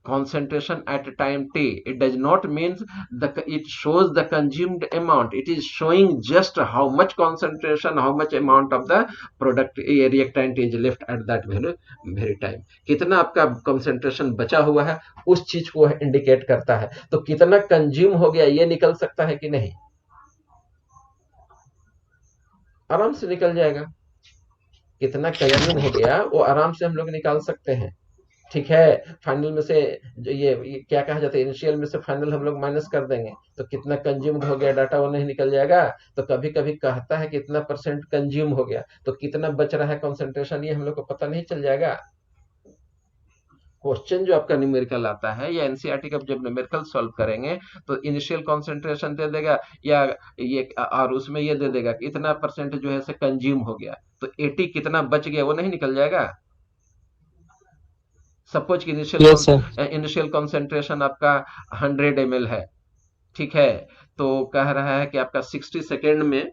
concentration at time t. It does not means it shows the consumed amount. It is showing just how much concentration, how much amount of the product reactant is left at that very time. कितना आपका concentration बचा हुआ है उस चीज को indicate करता है। तो कितना कंज्यूम हो गया ये निकल सकता है कि नहीं, आराम से निकल जाएगा। कितना कंज्यूम हो गया वो आराम से हम लोग निकाल सकते हैं। ठीक है, फाइनल में से जो ये क्या कहा जाता है, इनिशियल में से फाइनल हम लोग माइनस कर देंगे तो कितना कंज्यूम हो गया डाटा वो नहीं निकल जाएगा। तो कभी कभी कहता है कितना परसेंट कंज्यूम हो गया, तो कितना बच रहा है कंसंट्रेशन ये हम लोग को पता नहीं चल जाएगा। क्वेश्चन जो आपका न्यूमेरिकल आता है या एनसीईआरटी का जब न्यूमेरिकल सॉल्व करेंगे तो इनिशियल कंसंट्रेशन दे देगा या ये, और उसमें ये दे देगा कि इतना परसेंट जो है से कंज्यूम हो गया, तो 80 कितना बच गया वो नहीं निकल जाएगा। सपोज कि इनिशियल कॉन्सेंट्रेशन आपका 100 ml है। ठीक है, तो कह रहा है कि आपका 60 सेकेंड में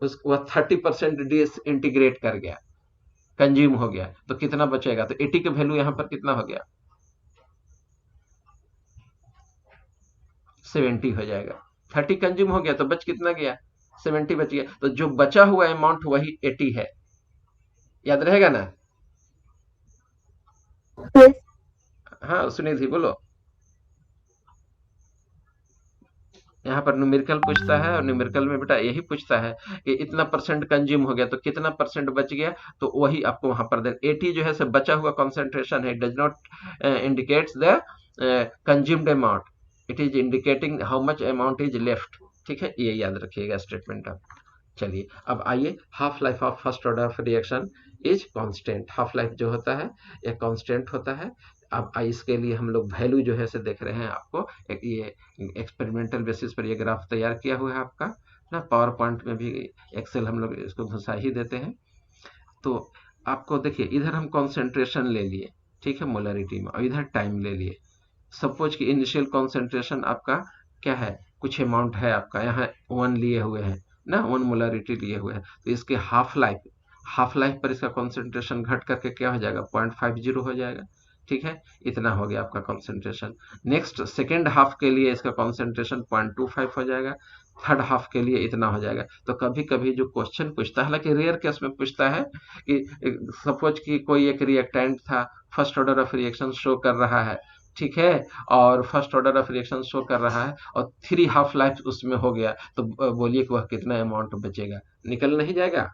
वह 30% डिसइंटीग्रेट कर गया, कंज्यूम हो गया, तो कितना बचेगा, तो 80 का वैल्यू यहां पर कितना हो गया, 70 हो जाएगा। 30 कंज्यूम हो गया तो बच कितना गया, 70 बच गया। तो जो बचा हुआ अमाउंट वही 80 है, याद रहेगा ना। Yes. हाँ सुनिधि बोलो। यहाँ पर न्यूमेरिकल पूछता है और न्यूमेरिकल में बेटा यही पूछता है कि इतना परसेंट कंज्यूम हो गया तो कितना परसेंट बच गया, तो वही आपको वहां पर 80 जो है से बचा हुआ कंसंट्रेशन है, does not indicates the consumed amount, it is indicating how much amount is left. ठीक है, ये याद रखिएगा स्टेटमेंट आप। चलिए अब आइए, half life of first order of reaction is constant. Half life जो होता है यह कांस्टेंट होता है। अब इसके लिए हम लोग वैल्यू जो है से देख रहे हैं, आपको ये एक्सपेरिमेंटल बेसिस पर ये ग्राफ तैयार किया हुआ है आपका ना, पावर पॉइंट में भी एक्सेल हम लोग इसको घुसा ही देते हैं। तो आपको देखिए इधर हम कॉन्सेंट्रेशन ले लिए, ठीक है, मोलरिटी में, और इधर टाइम ले लिए। सपोज कि इनिशियल कॉन्सेंट्रेशन आपका क्या है, कुछ अमाउंट है आपका, यहाँ 1 लिए हुए हैं ना, 1 मोलरिटी लिए हुए हैं, तो इसके हाफ लाइफ पर इसका कॉन्सेंट्रेशन घट करके क्या हो जाएगा, 0.50 हो जाएगा। ठीक है, इतना हो गया आपका कॉन्सेंट्रेशन। नेक्स्ट सेकेंड हाफ के लिए इसका कॉन्सेंट्रेशन 0.25 हो जाएगा, थर्ड हाफ के लिए इतना हो जाएगा। तो कभी कभी जो क्वेश्चन पूछता है, हालांकि रेयर केस में पूछता है कि सपोज कि कोई एक रिएक्टेंट था, first order of reaction show कर रहा है, ठीक है, और first order of reaction show कर रहा है और 3 हाफ लाइफ उसमें हो गया, तो बोलिए कि वह कितना अमाउंट बचेगा, निकल नहीं जाएगा।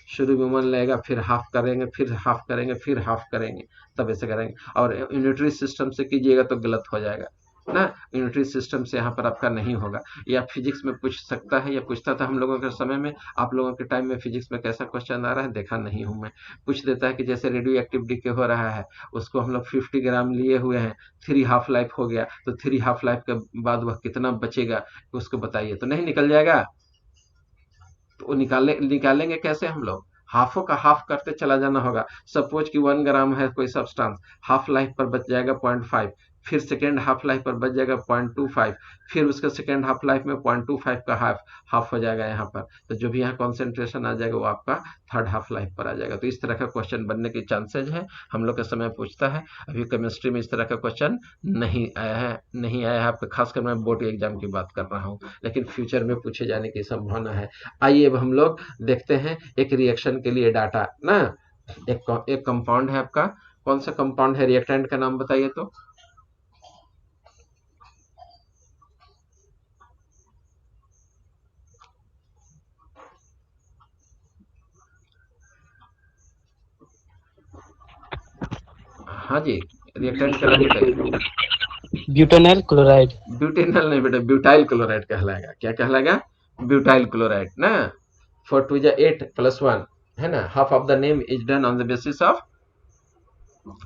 शुरू में 1 लगेगा, फिर हाफ करेंगे, फिर हाफ करेंगे, फिर हाफ करेंगे, तब ऐसे करेंगे। और यूनिटरी सिस्टम से कीजिएगा तो गलत हो जाएगा ना, यूनिटरी सिस्टम से यहाँ पर आपका नहीं होगा। या फिजिक्स में पूछ सकता है, या पूछता था हम लोगों के समय में, आप लोगों के टाइम में फिजिक्स में कैसा क्वेश्चन आ रहा है देखा नहीं हूँ मैं। पूछ देता है कि जैसे रेडियो एक्टिव डीके हो रहा है, उसको हम लोग 50 ग्राम लिए हुए हैं, 3 हाफ लाइफ हो गया, तो 3 हाफ लाइफ के बाद वह कितना बचेगा उसको बताइए, तो नहीं निकल जाएगा। तो वो निकालेंगे कैसे हम लोग, हाफों का हाफ करते चला जाना होगा। सपोज कि 1 ग्राम है कोई सब्सटेंस, हाफ लाइफ पर बच जाएगा 0.5, फिर सेकेंड हाफ लाइफ पर बच जाएगा 0.25, फिर उसका सेकेंड हाफ लाइफ में 0.25 का हाफ हो जाएगा यहाँ पर। तो जो भी यहाँ कॉन्सेंट्रेशन आ जाएगा वो आपका थर्ड हाफ लाइफ पर आ जाएगा। तो इस तरह का क्वेश्चन बनने के चांसेज है, हम लोग के समय पूछता है। अभी केमिस्ट्री में इस तरह का क्वेश्चन नहीं आया है आपका, खासकर मैं बोर्ड एग्जाम की बात कर रहा हूँ, लेकिन फ्यूचर में पूछे जाने की संभावना है। आइए अब हम लोग देखते हैं एक रिएक्शन के लिए डाटा ना। एक कंपाउंड है आपका, कौन सा कंपाउंड है, रिएक्टेंट का नाम बताइए तो। हाँ जी, रिएक्टेंट का नाम बताइए। Butanol chloride. ब्यूटेनॉल नहीं बेटा, ब्यूटाइल क्लोराइड कहलाएगा। क्या कहलाएगा, ब्यूटाइल क्लोराइड ना। 4 2 8 + 1 है ना, half of the name is done on the basis of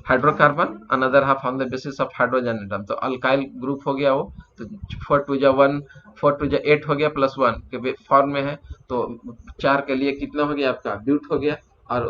hydrocarbon, another half on the basis of hydrogen atom. तो अल्काइल ग्रुप हो गया वो, तो 4 2 1 4 2 8 हो गया, +1 के फॉर्म में है, तो 4 के लिए कितना हो गया आपका, ब्यूट हो गया। और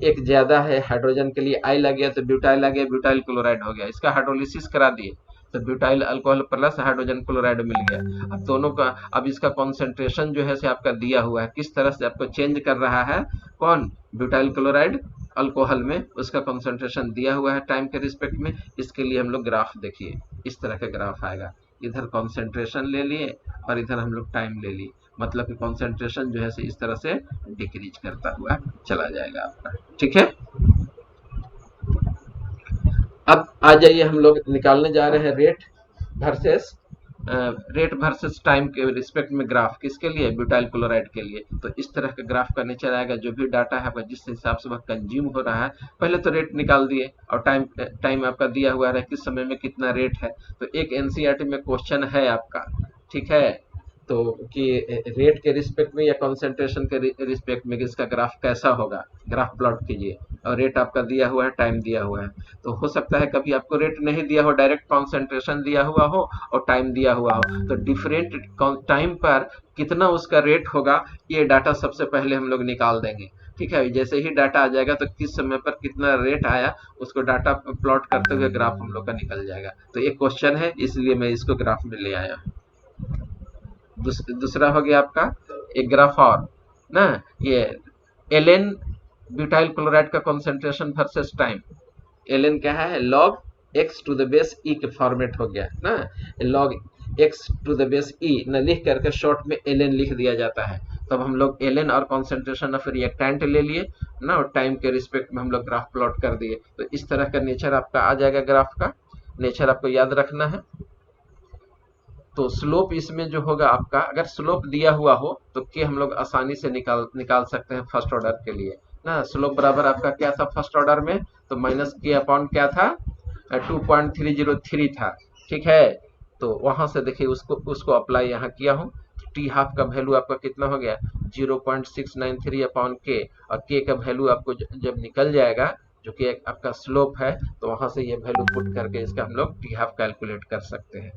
एक ज्यादा है हाइड्रोजन के लिए, आई लग गया तो ब्यूटाइल आ गया, ब्यूटाइल क्लोराइड हो गया। इसका हाइड्रोलिसिस करा दिए तो butyl alcohol plus hydrogen chloride मिल गया। अब दोनों का, अब इसका कॉन्सेंट्रेशन जो है से आपका दिया हुआ है, किस तरह से आपको चेंज कर रहा है, कौन, ब्यूटाइल क्लोराइड अल्कोहल में, उसका कॉन्सेंट्रेशन दिया हुआ है टाइम के रिस्पेक्ट में। इसके लिए हम लोग ग्राफ देखिए, इस तरह का ग्राफ आएगा, इधर कॉन्सेंट्रेशन ले लिए और इधर हम लोग टाइम ले लिए, मतलब कि कॉन्सेंट्रेशन जो है से इस तरह से डिक्रीज करता हुआ चला जाएगा आपका, ठीक है। अब आ जाइए, हम लोग निकालने जा रहे हैं रेट वर्सेस टाइम के रिस्पेक्ट में ग्राफ, किसके लिए, ब्यूटाइल क्लोराइड के लिए। तो इस तरह का ग्राफ का नेचर आएगा, जो भी डाटा है जिस हिसाब से वह कंज्यूम हो रहा है, पहले तो रेट निकाल दिए और टाइम आपका दिया हुआ है किस समय में कितना रेट है। तो एक एनसीईआरटी में क्वेश्चन है आपका, ठीक है, तो कि रेट के रिस्पेक्ट में या कॉन्सेंट्रेशन के रिस्पेक्ट में इसका ग्राफ कैसा होगा, ग्राफ प्लॉट कीजिए। और रेट आपका दिया हुआ है, टाइम दिया हुआ है, तो हो सकता है कभी आपको रेट नहीं दिया हो, डायरेक्ट कॉन्सेंट्रेशन दिया हुआ हो और टाइम दिया हुआ हो, तो डिफरेंट टाइम पर कितना उसका रेट होगा, ये डाटा सबसे पहले हम लोग निकाल देंगे, ठीक है। जैसे ही डाटा आ जाएगा तो किस समय पर कितना रेट आया, उसको डाटा प्लॉट करते हुए ग्राफ हम लोग का निकल जाएगा। तो एक क्वेश्चन है, इसलिए मैं इसको ग्राफ में ले आया हूँ। दूसरा हो गया आपका एक ग्राफ और ना, ये एलएन ब्यूटाइल क्लोराइड का कॉन्सेंट्रेशन वर्सेस टाइम। एलएन क्या है, log x to the base e के फॉर्मेट हो गया ना, log x to the base e न लिख करके शॉर्ट में एलएन लिख दिया जाता है। तब हम लोग एलएन और कॉन्सेंट्रेशन ऑफ रिएक्टेंट ले लिए ना, और टाइम के रिस्पेक्ट में हम लोग ग्राफ प्लॉट कर दिए। तो इस तरह का नेचर आपका आ जाएगा, ग्राफ का नेचर आपको याद रखना है। तो स्लोप इसमें जो होगा आपका, अगर स्लोप दिया हुआ हो तो के हम लोग आसानी से निकाल सकते हैं फर्स्ट ऑर्डर के लिए ना। स्लोप बराबर आपका क्या था फर्स्ट ऑर्डर में, तो माइनस के अपॉन क्या था, 2.303 था, ठीक है। तो वहां से देखिए उसको अप्लाई यहाँ किया हूँ, टी हाफ का वैल्यू आपका कितना हो गया, 0.693 अपॉन के, और के का वैल्यू आपको जब निकल जाएगा जो कि आपका स्लोप है, तो वहां से ये वैल्यू पुट करके इसका हम लोग टी हाफ कैलकुलेट कर सकते हैं।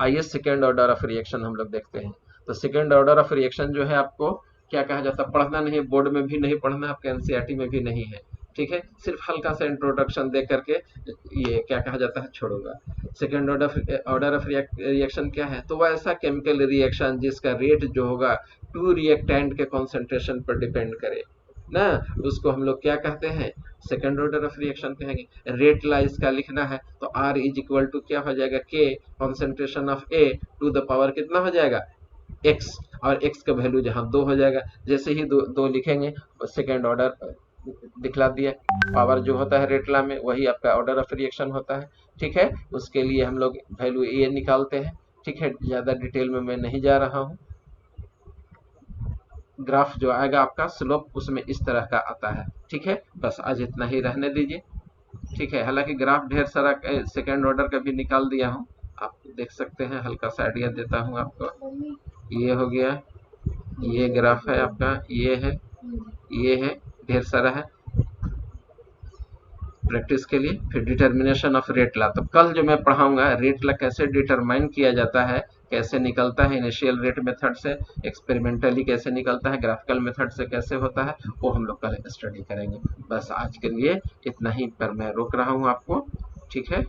आइए सेकेंड ऑर्डर ऑफ रिएक्शन हम लोग देखते हैं। तो सेकेंड ऑर्डर ऑफ रिएक्शन जो है आपको क्या कहा जाता है, पढ़ना नहीं, बोर्ड में भी नहीं पढ़ना, आपके एनसीईआरटी में भी नहीं है, ठीक है। सिर्फ हल्का सा इंट्रोडक्शन दे करके ये क्या कहा जाता है छोड़ूंगा। सेकेंड ऑर्डर ऑफ रिएक्शन क्या है, तो वह ऐसा केमिकल रिएक्शन जिसका रेट जो होगा 2 रिएक्टेंट के कॉन्सेंट्रेशन पर डिपेंड करे, ना, उसको हम लोग क्या कहते हैं, सेकेंड ऑर्डर ऑफ रिएक्शन कहेंगे। रेट ला इसका लिखना है तो R इज इक्वल टू क्या हो जाएगा, K concentration of A to the power कितना हो जाएगा X, और X का वैल्यू जहाँ 2 हो जाएगा। जैसे ही दो लिखेंगे सेकेंड ऑर्डर दिखला दिया। पावर जो होता है रेटला में वही आपका ऑर्डर ऑफ रिएक्शन होता है, ठीक है। उसके लिए हम लोग वैल्यू A निकालते हैं, ठीक है। ज़्यादा डिटेल में मैं नहीं जा रहा हूँ। ग्राफ जो आएगा आपका स्लोप उसमें इस तरह का आता है, ठीक है। बस आज इतना ही रहने दीजिए, ठीक है। हालांकि ग्राफ ढेर सारा सेकेंड ऑर्डर का भी निकाल दिया हूँ, आप देख सकते हैं। हल्का सा आइडिया देता हूँ आपको। ये हो गया, ये ग्राफ है आपका, ये है, ये है, ढेर सारा है प्रैक्टिस के लिए। फिर डिटर्मिनेशन ऑफ रेट ला, तो कल जो मैं पढ़ाऊंगा रेट ला कैसे डिटरमाइन किया जाता है, कैसे निकलता है इनिशियल रेट मेथड से, एक्सपेरिमेंटली कैसे निकलता है, ग्राफिकल मेथड से कैसे होता है, वो हम लोग कल स्टडी करेंगे। बस आज के लिए इतना ही पर मैं रोक रहा हूँ आपको, ठीक है।